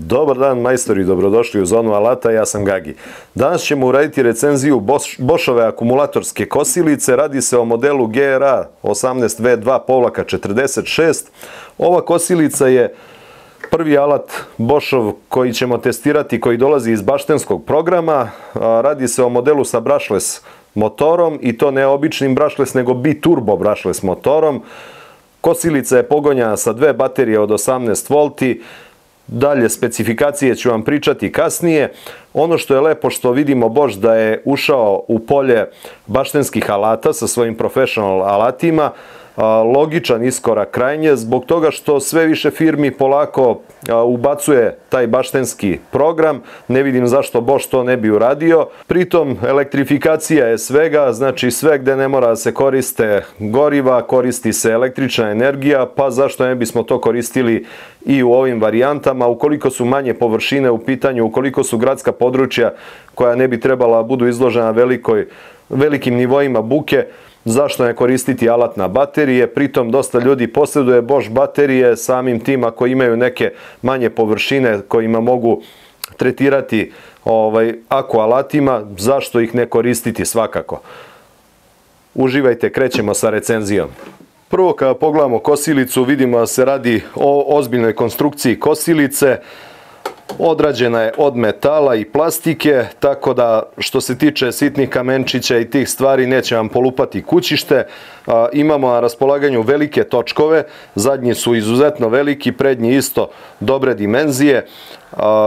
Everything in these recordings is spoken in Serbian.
Dobar dan majstori, dobrodošli u Zonu alata, ja sam Gagi. Danas ćemo uraditi recenziju Boschove akumulatorske kosilice, radi se o modelu GRA 18V2-46. Ova kosilica je prvi alat Boschov koji ćemo testirati, koji dolazi iz baštenskog programa. Radi se o modelu sa brushless motorom i to ne običnim brushless, nego biturbo brushless motorom. Kosilica je pogonjena sa dve baterije od 18 volti. Dalje specifikacije ću vam pričati kasnije. Ono što je lepo što vidimo Bosch da je ušao u polje baštenskih alata sa svojim professional alatima. Logičan iskorak krajnje zbog toga što sve više firmi polako ubacuje taj baštenski program. Ne vidim zašto Bosch to ne bi uradio. Pritom elektrifikacija je svega, znači sve gde ne mora da se koriste goriva, koristi se električna energija, pa zašto ne bismo to koristili i u ovim varijantama. Ukoliko su manje površine u pitanju, ukoliko su gradska područja koja ne bi trebala budu izložena velikim nivoima buke, zašto ne koristiti alat na baterije? Pritom dosta ljudi posjeduje Bosch baterije, samim tim ako imaju neke manje površine kojima mogu tretirati aku alatima, zašto ih ne koristiti svakako? Uživajte, krećemo sa recenzijom. Prvo kada pogledamo kosilicu vidimo da se radi o ozbiljnoj konstrukciji kosilice. Odrađena je od metala i plastike, tako da što se tiče sitnih kamenčića i tih stvari neće vam polupati kućište. Imamo na raspolaganju velike točkove, zadnji su izuzetno veliki, prednji isto dobre dimenzije,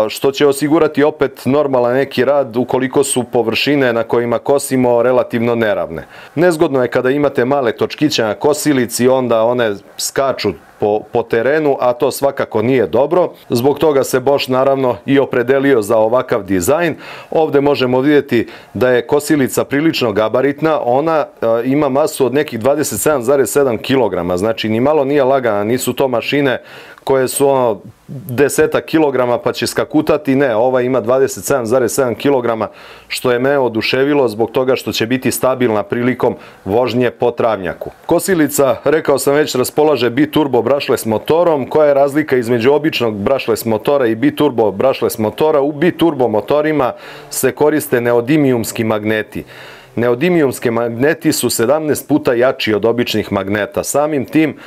što će osigurati opet normalan neki rad ukoliko su površine na kojima kosimo relativno neravne. Nezgodno je kada imate male točkiće na kosilici, onda one skaču po terenu, a to svakako nije dobro. Zbog toga se Bosch naravno i opredelio za ovakav dizajn. Ovde možemo vidjeti da je kosilica prilično gabaritna, ona ima masu od nekih 27,7 kg, znači ni malo nije lagana, nisu to mašine koje su 10 kilograma pa će skakutati, ne, ova ima 27,7 kg, što je me oduševilo zbog toga što će biti stabilna prilikom vožnje po travnjaku. Kosilica, rekao sam već, raspolaže biturbo brushless motorom. Koja je razlika između običnog brushless motora i biturbo brushless motora? U biturbo motorima se koriste neodimijumski magneti. Neodimijumski magneti su 17 puta jači od običnih magneta. Samim tim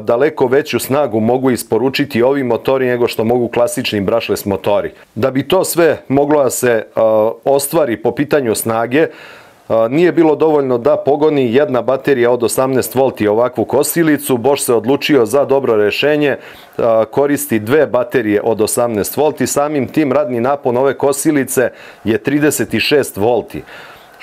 daleko veću snagu mogu isporučiti ovi motori nego što mogu klasični brushless motori. Da bi to sve moglo da se ostvari po pitanju snage, nije bilo dovoljno da pogoni jedna baterija od 18 volti ovakvu kosilicu. Bosch se odlučio za dobro rešenje, koristi dve baterije od 18 volti. Samim tim radni napon ove kosilice je 36 volti.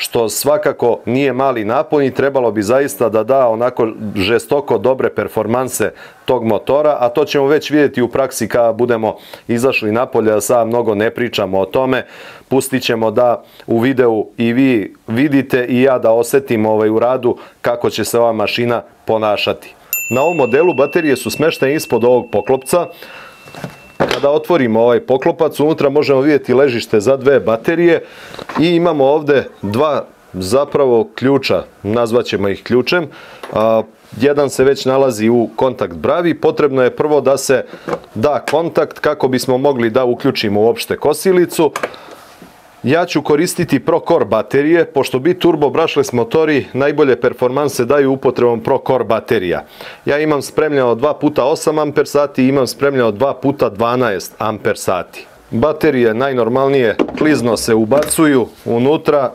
Što svakako nije mali napon i trebalo bi zaista da da onako žestoko dobre performanse tog motora, a to ćemo već vidjeti u praksi kada budemo izašli napolje, da sad mnogo ne pričamo o tome. Pustit ćemo da u videu i vi vidite i ja da osetim u radu kako će se ova mašina ponašati. Na ovom modelu baterije su smeštene ispod ovog poklopca. Kada otvorimo ovaj poklopac, unutra možemo vidjeti ležište za dve baterije i imamo ovde dva zapravo ključa, nazvaćemo ih ključem. Jedan se već nalazi u kontakt bravi, potrebno je prvo da se da kontakt kako bismo mogli da uključimo uopšte kosilicu. Ja ću koristiti ProCore baterije, pošto biturbo brushless motori najbolje performanse daju upotrebom ProCore baterija. Ja imam spremljeno 2x8 amper sati i imam spremljeno 2x12 amper sati. Baterije najnormalnije klizno se ubacuju unutra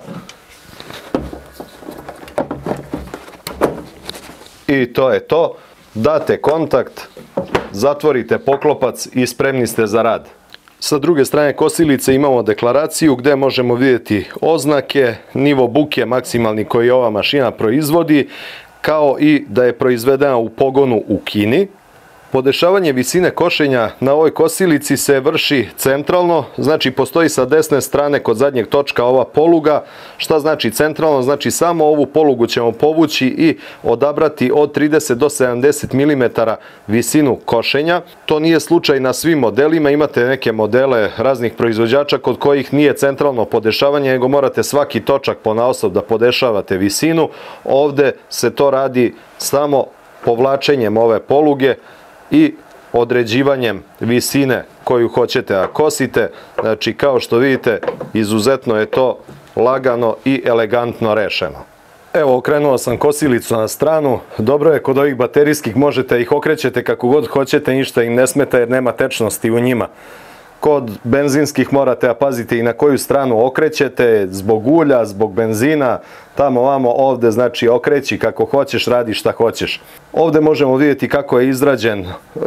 i to je to. Date kontakt, zatvorite poklopac i spremni ste za rad. Sa druge strane kosilice imamo deklaraciju gde možemo vidjeti oznake, nivo buke maksimalni koji ova mašina proizvodi, kao i da je proizvedena u pogonu u Kini. Podešavanje visine košenja na ovoj kosilici se vrši centralno, znači postoji sa desne strane kod zadnjeg točka ova poluga. Šta znači centralno? Znači samo ovu polugu ćemo povući i odabrati od 30 do 70 mm visinu košenja. To nije slučaj na svim modelima, imate neke modele raznih proizvođača kod kojih nije centralno podešavanje, nego morate svaki točak ponaosob da podešavate visinu. Ovde se to radi samo povlačenjem ove poluge i određivanjem visine koju hoćete da kosite. Znači, kao što vidite, izuzetno je to lagano i elegantno rešeno. Evo, okrenuo sam kosilicu na stranu. Dobro je, kod ovih baterijskih možete ih okrećete kako god hoćete, ništa im ne smeta jer nema tečnosti u njima. Kod benzinskih morate da pazite i na koju stranu okrećete, zbog ulja, zbog benzina, tamo vamo, ovde znači okreći kako hoćeš, radi šta hoćeš. Ovde možemo vidjeti kako je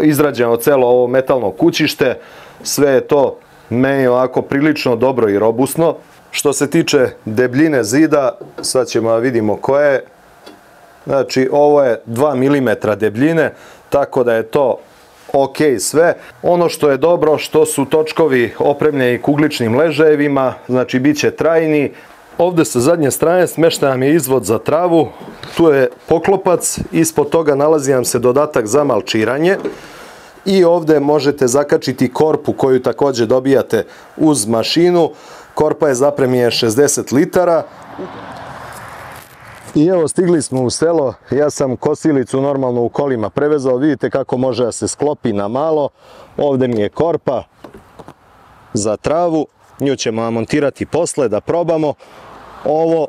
izrađeno celo ovo metalno kućište, sve je to meni ovako prilično dobro i robusno. Što se tiče debljine zida, sad ćemo da vidimo koje je. Znači, ovo je 2 mm debljine, tako da je to ok sve. Ono što je dobro, što su točkovi opremljeni kugličnim ležajevima, znači bit će trajni. Ovde sa zadnje strane smešta nam je izvod za travu, tu je poklopac, ispod toga nalazi nam se dodatak za malčiranje. I ovde možete zakačiti korpu koju takođe dobijate uz mašinu. Korpa je zapremljena 60 litara. I evo, stigli smo u selo. Ja sam kosilicu normalno u kolima prevezao. Vidite kako može da se sklopi na malo. Ovde mi je korpa za travu. Nju ćemo montirati posle da probamo. Ovo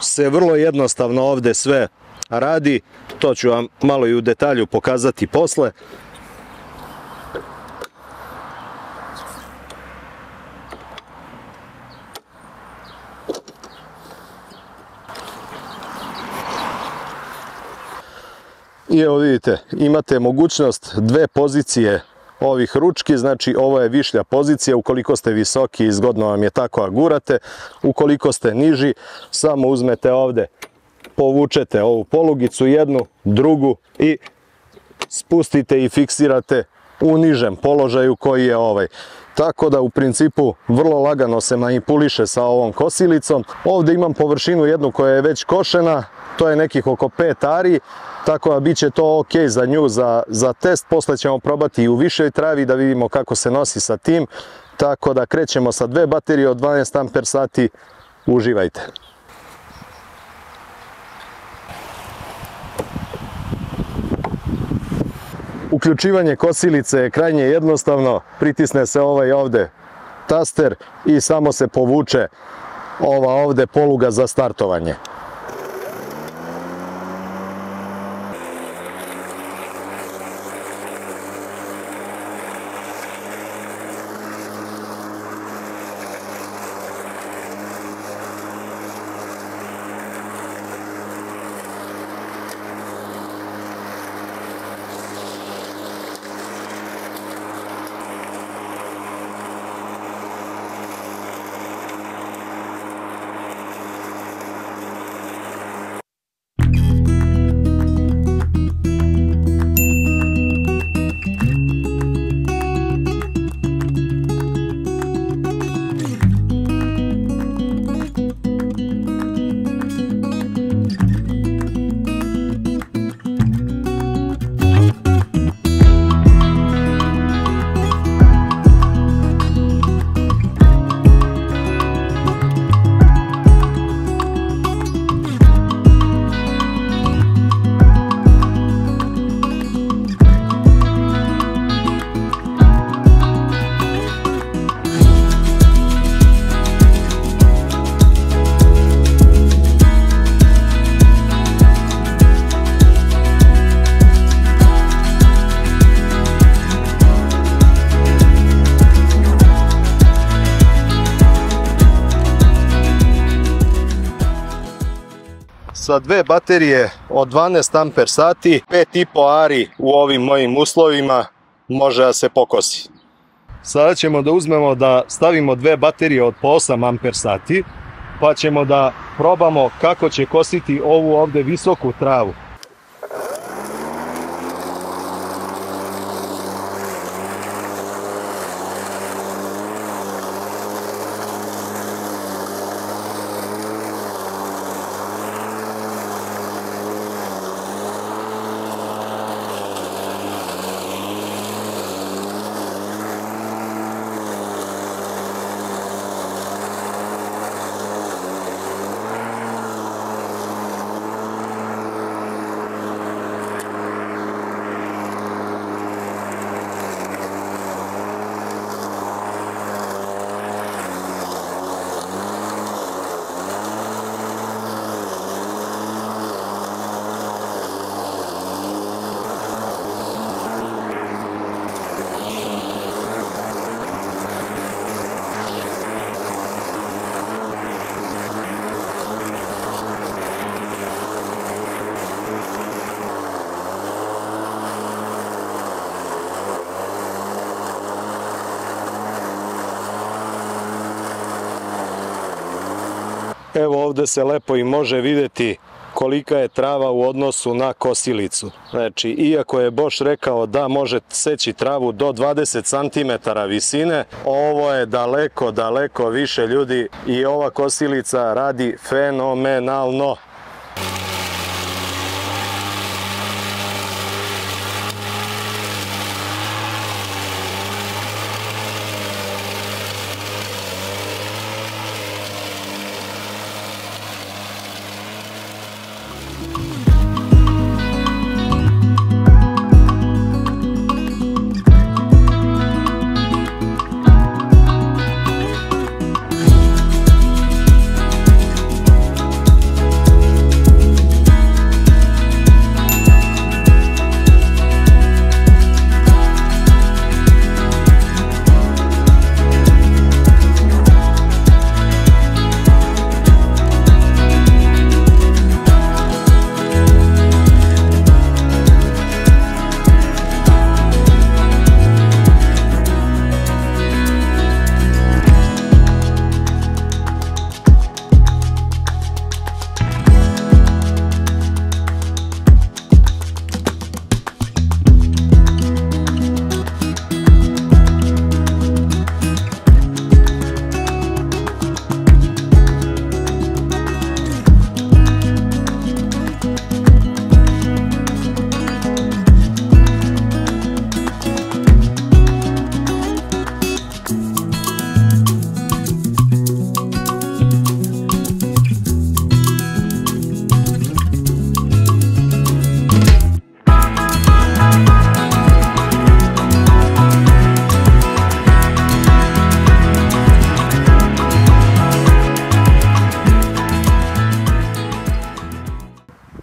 se vrlo jednostavno ovde sve radi. To ću vam malo i u detalju pokazati posle. I evo vidite, imate mogućnost dve pozicije ovih ručki, znači ovo je višlja pozicija, ukoliko ste visoki zgodno vam je tako da gurate, ukoliko ste niži samo uzmete ovde, povučete ovu polugicu jednu, drugu i spustite i fiksirate u nižem položaju koji je ovaj. Tako da u principu vrlo lagano se manipuliše sa ovom kosilicom. Ovde imam površinu jednu koja je već košena, to je nekih oko 5 ari, tako da bit će to ok za nju, za test. Posle ćemo probati i u višoj travi da vidimo kako se nosi sa tim. Tako da krećemo sa dve baterije od 12 amper sati. Uživajte! Uključivanje kosilice je krajnje jednostavno, pritisne se ovaj ovde taster i samo se povuče ova ovde poluga za startovanje. Sa dve baterije od 12 amper sati, 5,5 ari u ovim mojim uslovima može da se pokosi. Sada ćemo da uzmemo da stavimo dve baterije od po 8 amper sati, pa ćemo da probamo kako će kositi ovu ovde visoku travu. Evo ovdje se lepo i može vidjeti kolika je trava u odnosu na kosilicu. Znači, iako je Bosch rekao da može seći travu do 20 cm visine, ovo je daleko, daleko više, ljudi, i ova kosilica radi fenomenalno.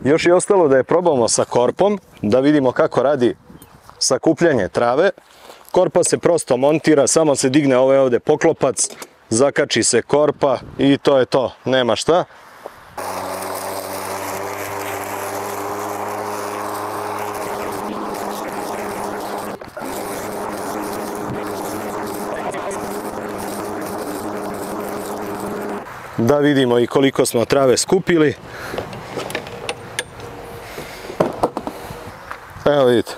Još je ostalo da je probamo sa korpom, da vidimo kako radi sakupljanje trave. Korpa se prosto montira, samo se digne ovaj ovdje poklopac, zakači se korpa i to je to, nema šta. Da vidimo i koliko smo trave skupili. Evo vidite,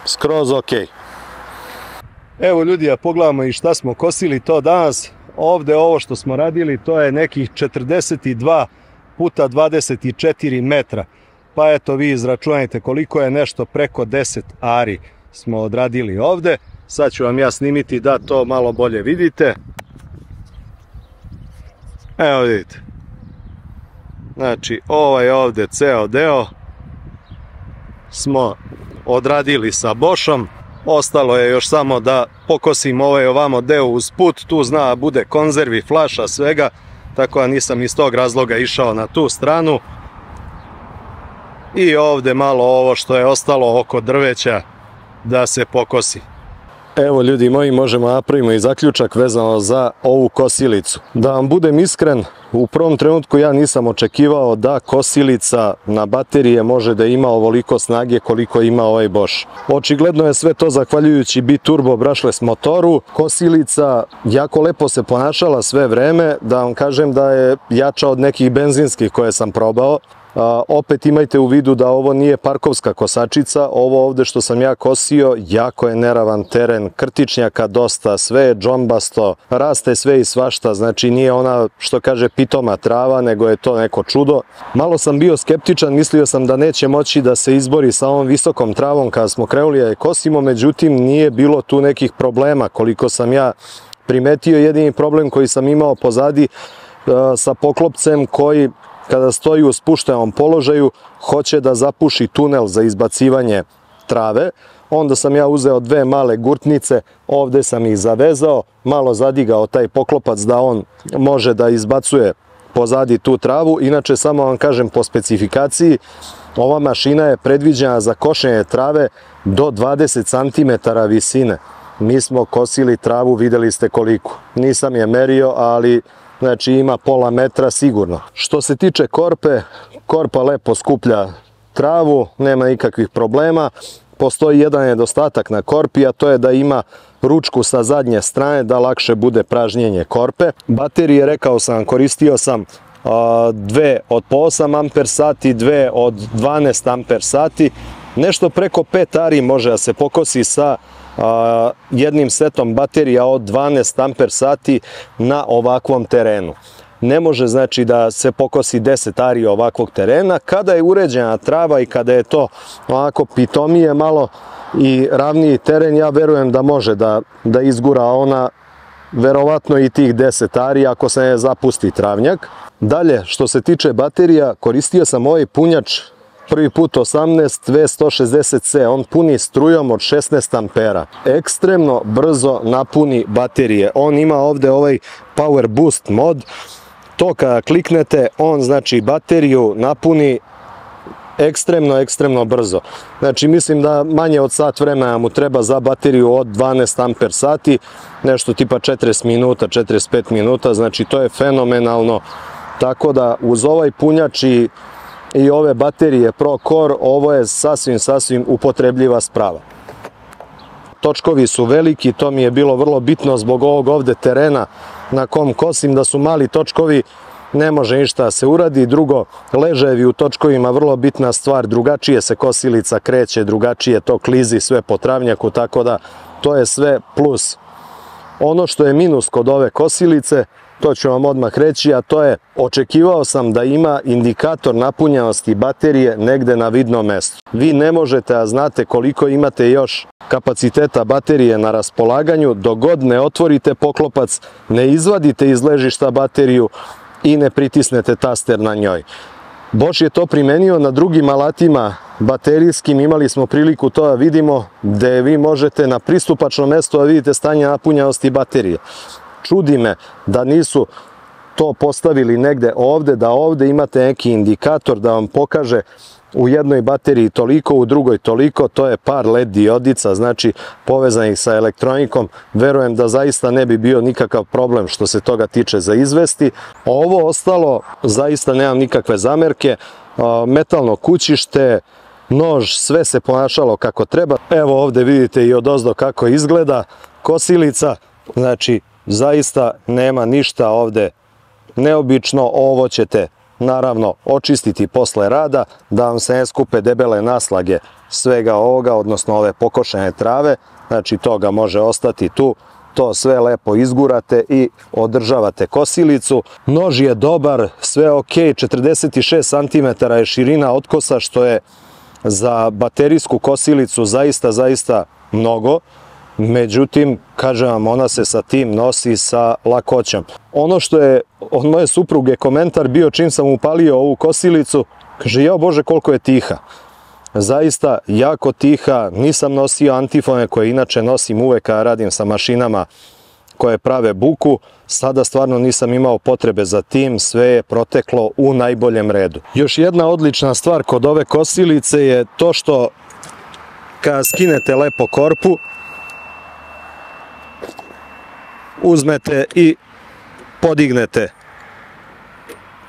skroz ok. Evo ljudi, a pogledamo i šta smo kosili to danas. Ovdje ovo što smo radili, to je nekih 42 puta 24 metra. Pa eto, vi izračunajte koliko je nešto preko 10 ari smo odradili ovdje. Sad ću vam ja snimiti da to malo bolje vidite. Evo vidite. Znači, ovaj ovdje ceo deo smo odradili sa Boschom. Ostalo je još samo da pokosim ovaj ovamo deo uz put. Tu zna bude konzervi, flaša, svega. Tako da nisam iz tog razloga išao na tu stranu. I ovdje malo ovo što je ostalo oko drveća da se pokosi. Evo ljudi moji, možemo napravimo i zaključak vezano za ovu kosilicu. Da vam budem iskren, u prvom trenutku ja nisam očekivao da kosilica na baterije može da ima ovoliko snage koliko ima ovaj Bosch. Očigledno je sve to zahvaljujući biturbo brushless motoru. Kosilica jako lepo se ponašala sve vreme, da vam kažem da je jača od nekih benzinskih koje sam probao. Opet imajte u vidu da ovo nije parkovska kosačica, ovo ovdje što sam ja kosio jako je neravan teren, krtičnjaka dosta, sve je džombasto, raste sve i svašta, znači nije ona što kaže pitoma trava, nego je to neko čudo. Malo sam bio skeptičan, mislio sam da neće moći da se izbori sa ovom visokom travom kada smo krenuli da je kosimo, međutim nije bilo tu nekih problema koliko sam ja primetio. Jedini problem koji sam imao pozadi sa poklopcem koji kada stoji u spuštenom položaju, hoće da zapuši tunel za izbacivanje trave. Onda sam ja uzeo dve male gurtnice, ovdje sam ih zavezao, malo zadigao taj poklopac da on može da izbacuje pozadi tu travu. Inače, samo vam kažem po specifikaciji, ova mašina je predviđena za košenje trave do 20 cm visine. Mi smo kosili travu, vidjeli ste koliko. Nisam je merio, ali znači ima pola metra sigurno. Što se tiče korpe, korpa lepo skuplja travu, nema nikakvih problema. postoji jedan nedostatak na korpi, a to je da ima ručku sa zadnje strane da lakše bude pražnjenje korpe. Baterije, rekao sam, koristio sam dve od po 8 amper sati, dve od 12 amper sati. Nešto preko 5 ari može da se pokosi sa jednim setom baterija od 12 amper sati na ovakvom terenu. Ne može znači da se pokosi 10 ari ovakvog terena. Kada je uređena trava i kada je to ovako pitomije malo i ravniji teren, ja verujem da može da izgura ona verovatno i tih 10 ari ako se ne zapusti travnjak. Dalje, što se tiče baterija, koristio sam ovaj punjač prvi put 18 V160C, on puni strujom od 16 ampera. Ekstremno brzo napuni baterije. On ima ovde ovaj Power Boost mod. To kada kliknete, on znači bateriju napuni ekstremno brzo. Znači mislim da manje od sat vremena mu treba za bateriju od 12 amper sati, nešto tipa 40 minuta, 45 minuta, znači to je fenomenalno. Tako da uz ovaj punjač i ove baterije ProCore, ovo je sasvim upotrebljiva sprava. Točkovi su veliki, to mi je bilo vrlo bitno zbog ovog ovde terena na kom kosim, da su mali točkovi, ne može ništa da se uradi. Drugo, ležajevi u točkovima, vrlo bitna stvar, drugačije se kosilica kreće, drugačije to klizi sve po travnjaku, tako da to je sve plus. Ono što je minus kod ove kosilice, to ću vam odmah reći, a to je, očekivao sam da ima indikator napunjenosti baterije negde na vidnom mestu. Vi ne možete, a znate koliko imate još kapaciteta baterije na raspolaganju, dok god ne otvorite poklopac, ne izvadite iz ležišta bateriju i ne pritisnete taster na njoj. Bosch je to primenio na drugim alatima baterijskim, imali smo priliku to da vidimo, gde vi možete na pristupačnom mestu da vidite stanje napunjenosti baterije. Čudi me da nisu to postavili negde ovde, da ovde imate neki indikator da vam pokaže u jednoj bateriji toliko, u drugoj toliko, to je par LED diodica, znači povezanih sa elektronikom. Verujem da zaista ne bi bio nikakav problem što se toga tiče za izvesti. Ovo ostalo, zaista nemam nikakve zamerke, metalno kućište, nož, sve se ponašalo kako treba. Evo ovde vidite i odozdo kako izgleda kosilica, znači zaista nema ništa ovde neobično. Ovo ćete naravno očistiti posle rada da vam se ne skupe debele naslage svega ovoga, odnosno ove pokošene trave, znači toga može ostati tu. To sve lepo izgurate i održavate kosilicu. Nož je dobar, sve ok, 46 cm je širina otkosa, što je za baterijsku kosilicu zaista mnogo. Međutim, kažem vam, ona se sa tim nosi sa lakoćom. Ono što je od moje supruge komentar bio čim sam upalio ovu kosilicu, kaže, jao Bože, koliko je tiha. Zaista jako tiha, nisam nosio antifone koje inače nosim uvek kada radim sa mašinama koje prave buku. Sada stvarno nisam imao potrebe za tim, sve je proteklo u najboljem redu. Još jedna odlična stvar kod ove kosilice je to što kada skinete lepo korpu, uzmete i podignete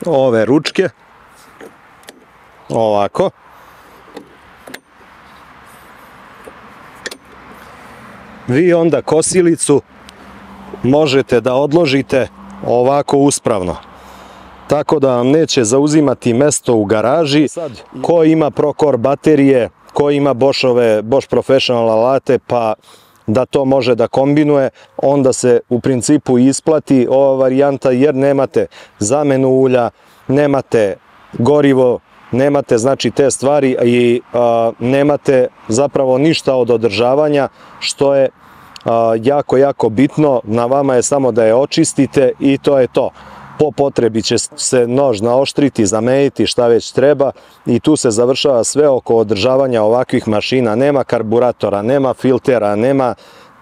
ove ručke, ovako. Vi onda kosilicu možete da odložite ovako uspravno, tako da vam neće zauzimati mesto u garaži. Sad, ko ima ProCore baterije, ko ima Bosch Professional alate, pa da to može da kombinuje, onda se u principu isplati ova varijanta, jer nemate zamenu ulja, nemate gorivo, nemate znači te stvari i nemate zapravo ništa od održavanja, što je jako bitno. Na vama je samo da je očistite i to je to. Po potrebi će se nož naoštriti, zameniti, šta već treba, i tu se završava sve oko održavanja ovakvih mašina. Nema karburatora, nema filtera, nema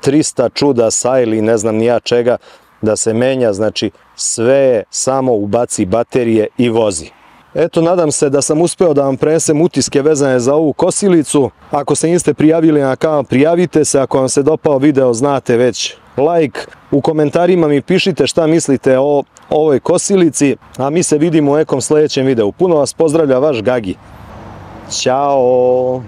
300 čuda sa ili ne znam ni ja čega da se menja, znači sve je samo ubaci baterije i vozi. Eto, nadam se da sam uspeo da vam prenesem utiske vezane za ovu kosilicu. Ako se niste prijavili na kanal, prijavite se. Ako vam se dopao video, znate već, like. U komentarima mi pišite šta mislite o ovoj kosilici, a mi se vidimo u nekom sljedećem videu. Puno vas pozdravlja, vaš Gagi. Ćao!